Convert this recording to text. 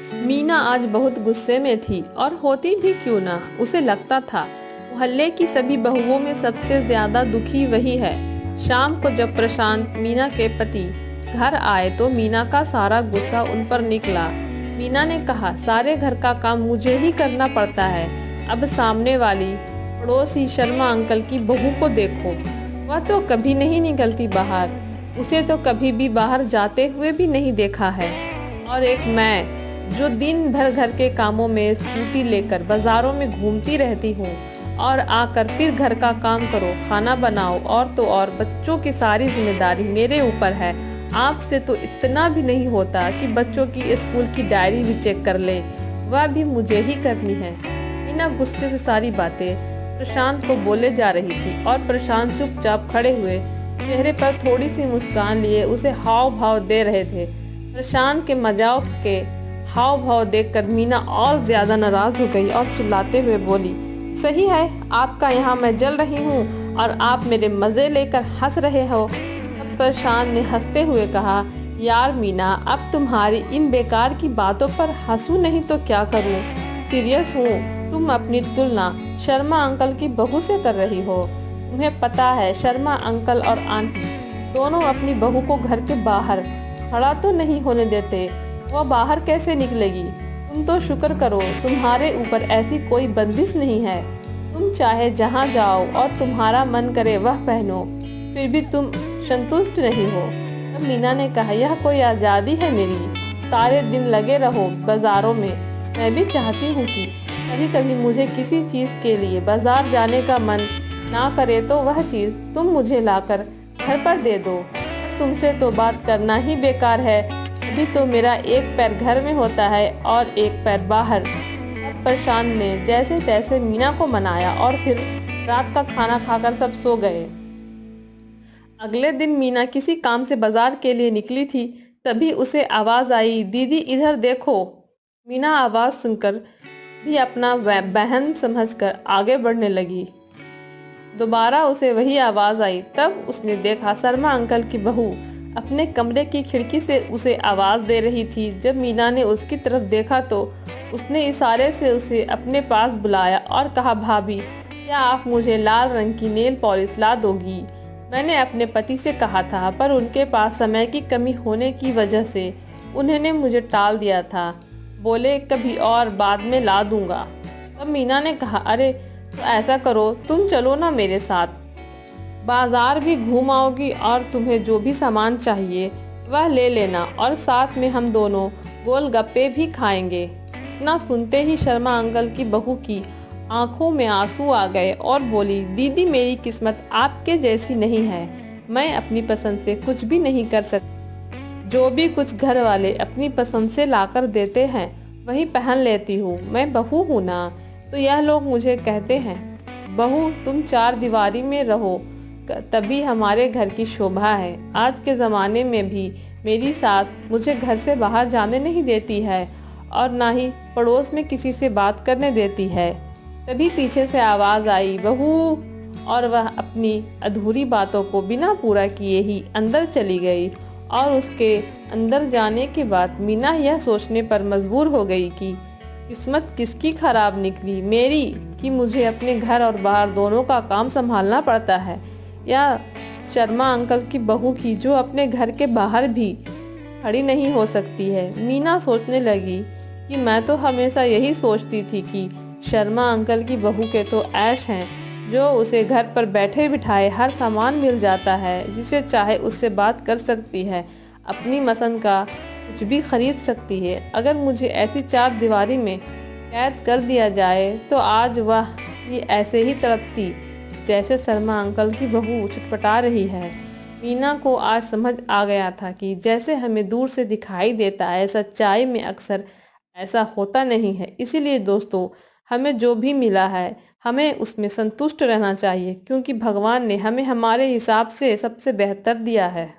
मीना आज बहुत गुस्से में थी और होती भी क्यों ना, उसे लगता था मोहल्ले की सभी बहुओं में सबसे ज्यादा दुखी वही है। शाम को जब प्रशांत मीना के पति घर आए तो मीना का सारा गुस्सा उन पर निकला। मीना ने कहा, सारे घर का काम मुझे ही करना पड़ता है। अब सामने वाली पड़ोसी शर्मा अंकल की बहू को देखो, वह तो कभी नहीं निकलती बाहर, उसे तो कभी भी बाहर जाते हुए भी नहीं देखा है। और एक मैं जो दिन भर घर के कामों में स्कूटी लेकर बाजारों में घूमती रहती हूँ और आकर फिर घर का काम करो, खाना बनाओ और तो और बच्चों की सारी जिम्मेदारी मेरे ऊपर है। आपसे तो इतना भी नहीं होता कि बच्चों की स्कूल की डायरी भी चेक कर ले, वह भी मुझे ही करनी है। मीना गुस्से से सारी बातें प्रशांत को बोले जा रही थी और प्रशांत चुपचाप खड़े हुए चेहरे पर थोड़ी सी मुस्कान लिए उसे हाव भाव दे रहे थे। प्रशांत के मजाक के हाव भाव देखकर मीना और ज्यादा नाराज हो गई और चिल्लाते हुए बोली, सही है, आपका यहाँ मैं जल रही हूँ और आप मेरे मजे लेकर हंस रहे हो। तब प्रशांत ने हंसते हुए कहा, यार मीना, अब तुम्हारी इन बेकार की बातों पर हंसूं नहीं तो क्या करूँ, सीरियस हूँ। तुम अपनी तुलना शर्मा अंकल की बहू से कर रही हो। तुम्हें पता है शर्मा अंकल और आंटी दोनों अपनी बहू को घर के बाहर खड़ा तो नहीं होने देते, वह बाहर कैसे निकलेगी। तुम तो शुक्र करो तुम्हारे ऊपर ऐसी कोई बंदिश नहीं है, तुम चाहे जहाँ जाओ और तुम्हारा मन करे वह पहनो, फिर भी तुम संतुष्ट नहीं हो। तब मीना ने कहा, यह कोई आज़ादी है मेरी, सारे दिन लगे रहो बाजारों में। मैं भी चाहती हूँ कि कभी कभी मुझे किसी चीज़ के लिए बाजार जाने का मन ना करे तो वह चीज़ तुम मुझे लाकर घर पर दे दो। तुमसे तो बात करना ही बेकार है, अभी तो मेरा एक पैर घर में होता है और एक पैर बाहर। अब प्रशांत ने जैसे तैसे मीना को मनाया और फिर रात का खाना खाकर सब सो गए। अगले दिन मीना किसी काम से बाजार के लिए निकली थी, तभी उसे आवाज़ आई, दीदी इधर देखो। मीना आवाज़ सुनकर भी अपना बहन समझकर आगे बढ़ने लगी। दोबारा उसे वही आवाज़ आई, तब उसने देखा शर्मा अंकल की बहू अपने कमरे की खिड़की से उसे आवाज़ दे रही थी। जब मीना ने उसकी तरफ देखा तो उसने इशारे से उसे अपने पास बुलाया और कहा, भाभी, क्या आप मुझे लाल रंग की नेल पॉलिश ला दोगी? मैंने अपने पति से कहा था, पर उनके पास समय की कमी होने की वजह से उन्होंने मुझे टाल दिया था, बोले कभी और बाद में ला दूंगा। तब मीना ने कहा, अरे तो ऐसा करो, तुम चलो ना मेरे साथ, बाजार भी घूम आओगी और तुम्हें जो भी सामान चाहिए वह ले लेना और साथ में हम दोनों गोलगप्पे भी खाएंगे। इतना सुनते ही शर्मा अंकल की बहू की आंखों में आंसू आ गए और बोली, दीदी मेरी किस्मत आपके जैसी नहीं है, मैं अपनी पसंद से कुछ भी नहीं कर सकती, जो भी कुछ घर वाले अपनी पसंद से लाकर देते हैं वही पहन लेती हूँ। मैं बहू हूँ ना, तो यह लोग मुझे कहते हैं, बहू तुम चार दीवारी में रहो तभी हमारे घर की शोभा है। आज के ज़माने में भी मेरी सास मुझे घर से बाहर जाने नहीं देती है और ना ही पड़ोस में किसी से बात करने देती है। तभी पीछे से आवाज़ आई, बहू, और वह अपनी अधूरी बातों को बिना पूरा किए ही अंदर चली गई। और उसके अंदर जाने के बाद मीना यह सोचने पर मजबूर हो गई कि किस्मत किसकी खराब निकली, मेरी, कि मुझे अपने घर और बाहर दोनों का काम संभालना पड़ता है, या शर्मा अंकल की बहू की जो अपने घर के बाहर भी खड़ी नहीं हो सकती है। मीना सोचने लगी कि मैं तो हमेशा यही सोचती थी कि शर्मा अंकल की बहू के तो ऐश हैं, जो उसे घर पर बैठे बिठाए हर सामान मिल जाता है, जिसे चाहे उससे बात कर सकती है, अपनी पसंद का कुछ भी खरीद सकती है। अगर मुझे ऐसी चार दीवारी में कैद कर दिया जाए तो आज वह ये ऐसे ही तड़पती जैसे शर्मा अंकल की बहू छटपटा रही है। मीना को आज समझ आ गया था कि जैसे हमें दूर से दिखाई देता है, सच्चाई में अक्सर ऐसा होता नहीं है। इसीलिए दोस्तों, हमें जो भी मिला है हमें उसमें संतुष्ट रहना चाहिए, क्योंकि भगवान ने हमें हमारे हिसाब से सबसे बेहतर दिया है।